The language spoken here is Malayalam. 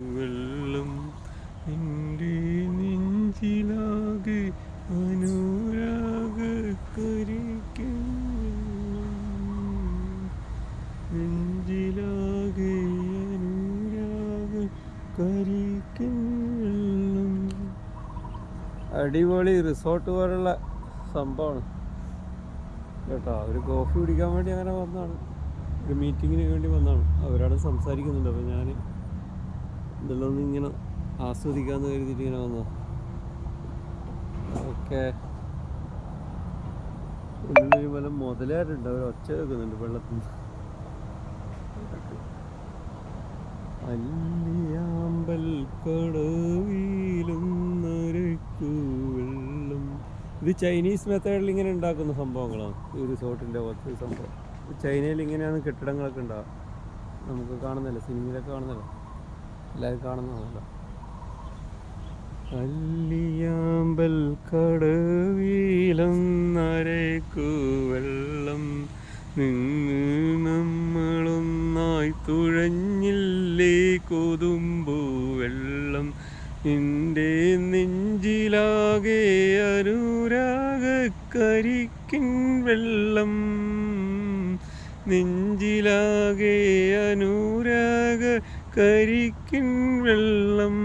വെള്ളം എൻ്റെ നെഞ്ചിലാകെ അനുരാഗ കരിക്കും നെഞ്ചിലാകെ അനുരാഗ കരിക്കും വെള്ളം. അടിപൊളി റിസോർട്ട് പോലുള്ള സംഭവമാണ് കേട്ടോ. ഒരു കോഫി കുടിക്കാൻ വേണ്ടി അങ്ങനെ വന്നതാണ്, ഒരു മീറ്റിങ്ങിന് വേണ്ടി വന്നതാണ്. അവരോട് സംസാരിക്കുന്നുണ്ട്. അപ്പോൾ ഞാൻ ഇതെല്ലാം ഒന്ന് ഇങ്ങനെ ആസ്വദിക്കാമെന്ന് കരുതിയിട്ട് ഇങ്ങനെ വന്നോ. ഓക്കെ, ഉള്ളിലൊരു വല്ല മുതലായിട്ടുണ്ട്, അവർ ഒച്ച കേൾക്കുന്നുണ്ട് വെള്ളത്തിൽ നിന്ന്. അല്ലിയാമ്പൽ കടവിലൊന്നരക്കു വെള്ളം. ഇത് ചൈനീസ് മെത്തേഡിൽ ഇങ്ങനെ ഉണ്ടാക്കുന്ന സംഭവങ്ങളാണ് ഈ റിസോർട്ടിൻ്റെ ഒത്തിരി സംഭവം. ചൈനയിൽ ഇങ്ങനെയാണ് കെട്ടിടങ്ങളൊക്കെ ഉണ്ടാവുക. നമുക്ക് കാണുന്നില്ല, സിനിമയിലൊക്കെ കാണുന്നില്ല, എല്ലാവരും കാണുന്നതാണല്ലോ. അല്ലിയാമ്പൽ കടവിലൊന്നരക്കു വെള്ളം നിന്ന് നമ്മളൊന്നായി തുഴഞ്ഞില്ലേ കൊതുമ്പു വെള്ളം. എൻ്റെ നെഞ്ചിലാകെ അനുരാഗ കരിക്കിൻ വെള്ളം. നെഞ്ചിലാകെ അനുരാഗ കരിക്കിൻ വെള്ളം.